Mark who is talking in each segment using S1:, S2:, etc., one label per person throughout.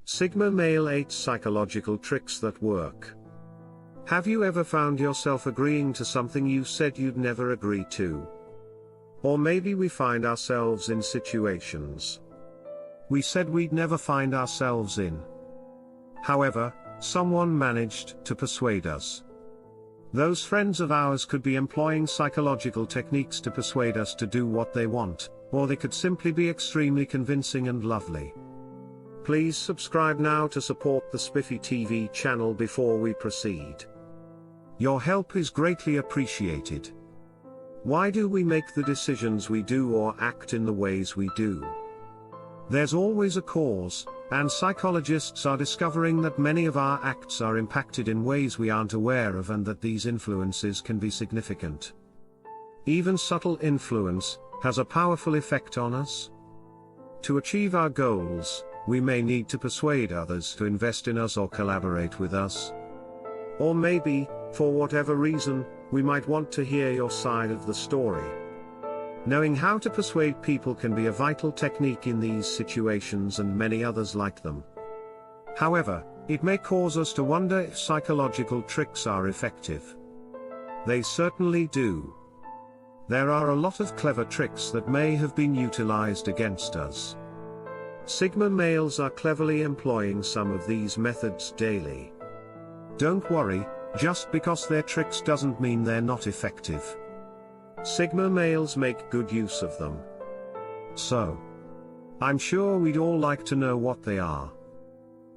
S1: Sigma male 8 psychological tricks that work. Have you ever found yourself agreeing to something you said you'd never agree to? Or maybe we find ourselves in situations we said we'd never find ourselves in. However, someone managed to persuade us. Those friends of ours could be employing psychological techniques to persuade us to do what they want, or they could simply be extremely convincing and lovely. Please subscribe now to support the Spiffy TV channel before we proceed. Your help is greatly appreciated. Why do we make the decisions we do or act in the ways we do? There's always a cause, and psychologists are discovering that many of our acts are impacted in ways we aren't aware of, and that these influences can be significant. Even subtle influence has a powerful effect on us. To achieve our goals, we may need to persuade others to invest in us or collaborate with us. Or maybe, for whatever reason, we might want to hear your side of the story. Knowing how to persuade people can be a vital technique in these situations and many others like them. However, it may cause us to wonder if psychological tricks are effective. They certainly do. There are a lot of clever tricks that may have been utilized against us. Sigma males are cleverly employing some of these methods daily. Don't worry, just because they're tricks doesn't mean they're not effective. Sigma males make good use of them. So, I'm sure we'd all like to know what they are.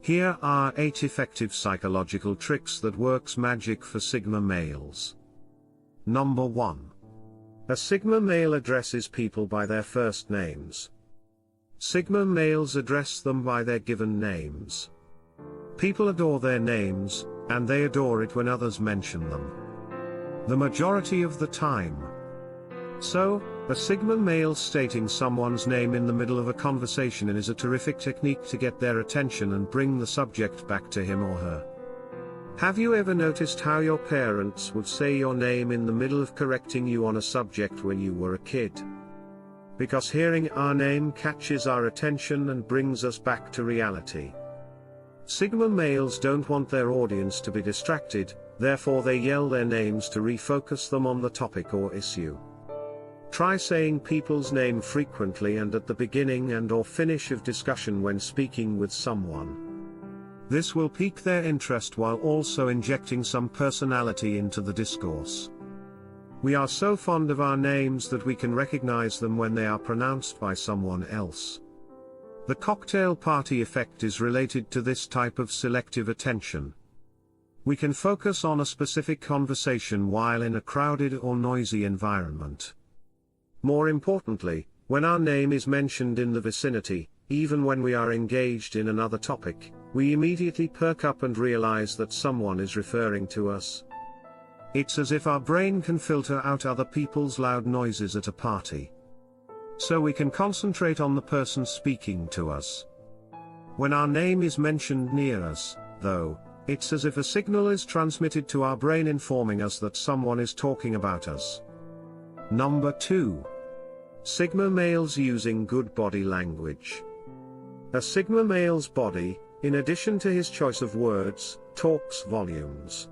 S1: Here are 8 effective psychological tricks that works magic for Sigma males. Number 1. A Sigma male addresses people by their first names. Sigma males address them by their given names. People adore their names, and they adore it when others mention them. The majority of the time. So, a Sigma male stating someone's name in the middle of a conversation is a terrific technique to get their attention and bring the subject back to him or her. Have you ever noticed how your parents would say your name in the middle of correcting you on a subject when you were a kid? Because hearing our name catches our attention and brings us back to reality. Sigma males don't want their audience to be distracted, therefore they yell their names to refocus them on the topic or issue. Try saying people's name frequently and at the beginning and/or finish of discussion when speaking with someone. This will pique their interest while also injecting some personality into the discourse. We are so fond of our names that we can recognize them when they are pronounced by someone else. The cocktail party effect is related to this type of selective attention. We can focus on a specific conversation while in a crowded or noisy environment. More importantly, when our name is mentioned in the vicinity, even when we are engaged in another topic, we immediately perk up and realize that someone is referring to us. It's as if our brain can filter out other people's loud noises at a party. So we can concentrate on the person speaking to us. When our name is mentioned near us, though, it's as if a signal is transmitted to our brain informing us that someone is talking about us. Number 2. Sigma males using good body language. A Sigma male's body, in addition to his choice of words, talks volumes.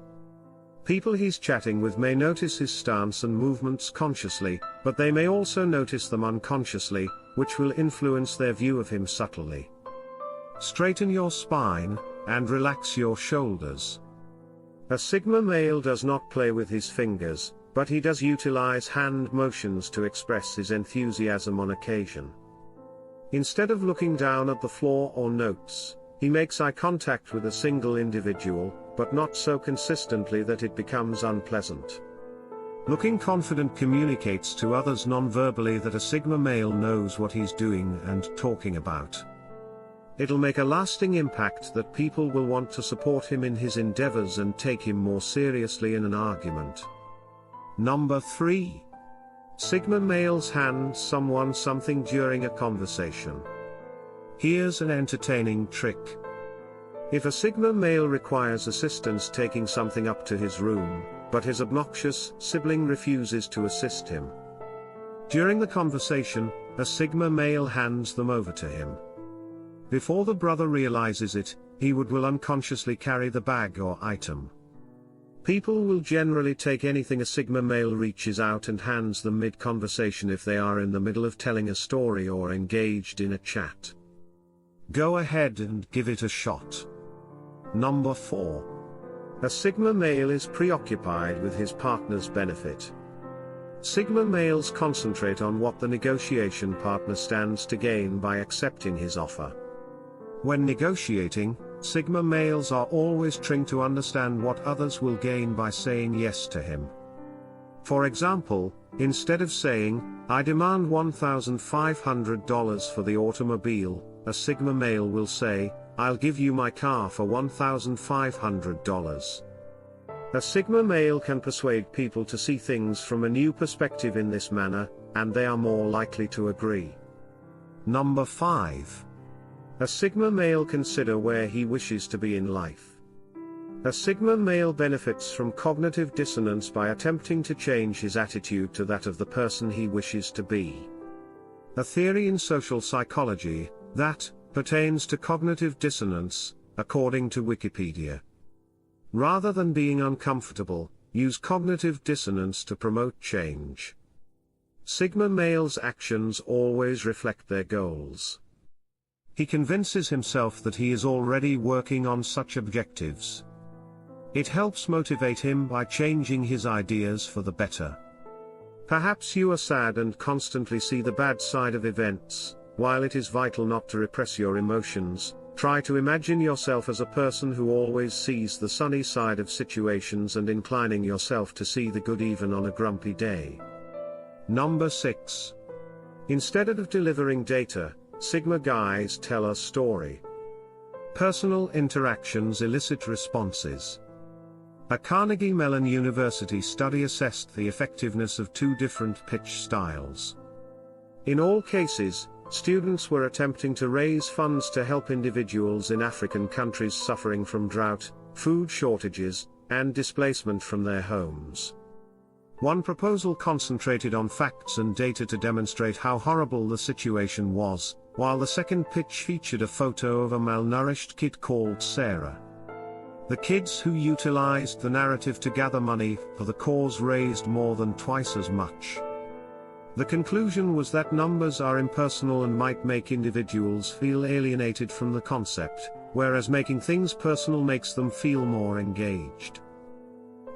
S1: People he's chatting with may notice his stance and movements consciously, but they may also notice them unconsciously, which will influence their view of him subtly. Straighten your spine, and relax your shoulders. A Sigma male does not play with his fingers, but he does utilize hand motions to express his enthusiasm on occasion. Instead of looking down at the floor or notes, he makes eye contact with a single individual, but not so consistently that it becomes unpleasant. Looking confident communicates to others non-verbally that a Sigma male knows what he's doing and talking about. It'll make a lasting impact that people will want to support him in his endeavors and take him more seriously in an argument. Number 3. Sigma males hand someone something during a conversation. Here's an entertaining trick. If a Sigma male requires assistance taking something up to his room, but his obnoxious sibling refuses to assist him. During the conversation, a Sigma male hands them over to him. Before the brother realizes it, he will unconsciously carry the bag or item. People will generally take anything a Sigma male reaches out and hands them mid-conversation if they are in the middle of telling a story or engaged in a chat. Go ahead and give it a shot. Number 4. A Sigma male is preoccupied with his partner's benefit. Sigma males concentrate on what the negotiation partner stands to gain by accepting his offer. When negotiating, Sigma males are always trying to understand what others will gain by saying yes to him. For example, instead of saying, "I demand $1,500 for the automobile," a Sigma male will say, "I'll give you my car for $1,500. A Sigma male can persuade people to see things from a new perspective in this manner, and they are more likely to agree. Number 5. A Sigma male consider where he wishes to be in life. A Sigma male benefits from cognitive dissonance by attempting to change his attitude to that of the person he wishes to be. A theory in social psychology, that pertains to cognitive dissonance, according to Wikipedia. Rather than being uncomfortable, use cognitive dissonance to promote change. Sigma males' actions always reflect their goals. He convinces himself that he is already working on such objectives. It helps motivate him by changing his ideas for the better. Perhaps you are sad and constantly see the bad side of events. While it is vital not to repress your emotions, try to imagine yourself as a person who always sees the sunny side of situations and inclining yourself to see the good even on a grumpy day. Number 6. Instead of delivering data, Sigma guys tell a story. Personal interactions elicit responses. A Carnegie Mellon University study assessed the effectiveness of 2 different pitch styles. In all cases, students were attempting to raise funds to help individuals in African countries suffering from drought, food shortages, and displacement from their homes. One proposal concentrated on facts and data to demonstrate how horrible the situation was, while the second pitch featured a photo of a malnourished kid called Sarah. The kids who utilized the narrative to gather money for the cause raised more than twice as much. The conclusion was that numbers are impersonal and might make individuals feel alienated from the concept, whereas making things personal makes them feel more engaged.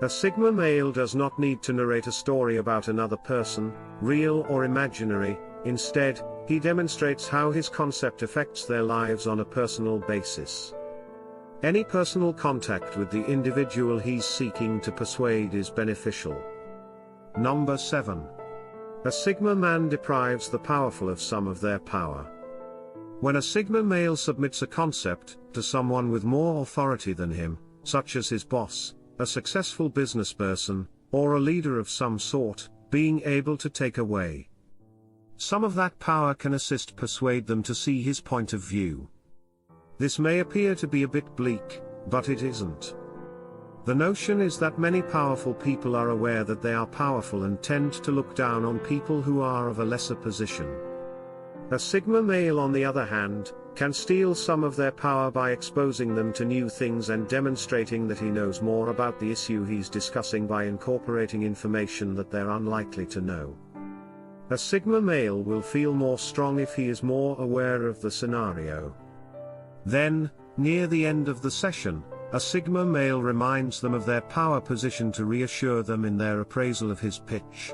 S1: A Sigma male does not need to narrate a story about another person, real or imaginary. Instead, he demonstrates how his concept affects their lives on a personal basis. Any personal contact with the individual he's seeking to persuade is beneficial. Number 7. A Sigma man deprives the powerful of some of their power. When a Sigma male submits a concept to someone with more authority than him, such as his boss, a successful businessperson, or a leader of some sort, being able to take away some of that power can persuade them to see his point of view. This may appear to be a bit bleak, but it isn't. The notion is that many powerful people are aware that they are powerful and tend to look down on people who are of a lesser position. A Sigma male, on the other hand, can steal some of their power by exposing them to new things and demonstrating that he knows more about the issue he's discussing by incorporating information that they're unlikely to know. A Sigma male will feel more strong if he is more aware of the scenario. Then, near the end of the session, a Sigma male reminds them of their power position to reassure them in their appraisal of his pitch.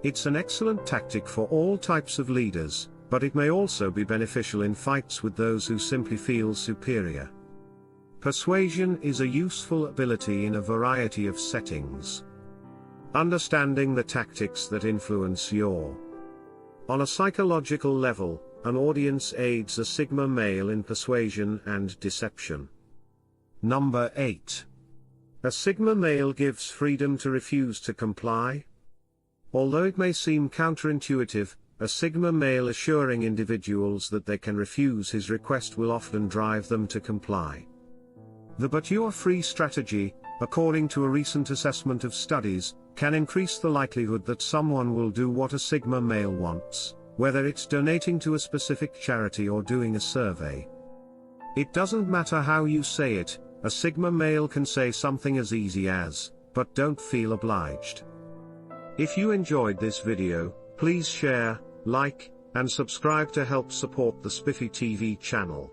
S1: It's an excellent tactic for all types of leaders, but it may also be beneficial in fights with those who simply feel superior. Persuasion is a useful ability in a variety of settings. Understanding the tactics that influence your. On a psychological level, an audience aids a Sigma male in persuasion and deception. Number 8. A Sigma male gives freedom to refuse to comply. Although it may seem counterintuitive, a Sigma male assuring individuals that they can refuse his request will often drive them to comply. The "but you are free" strategy, according to a recent assessment of studies, can increase the likelihood that someone will do what a Sigma male wants. whether it's donating to a specific charity or doing a survey. It doesn't matter how you say it, a Sigma male can say something as easy as, "But don't feel obliged." If you enjoyed this video, please share, like, and subscribe to help support the Spiffy TV channel.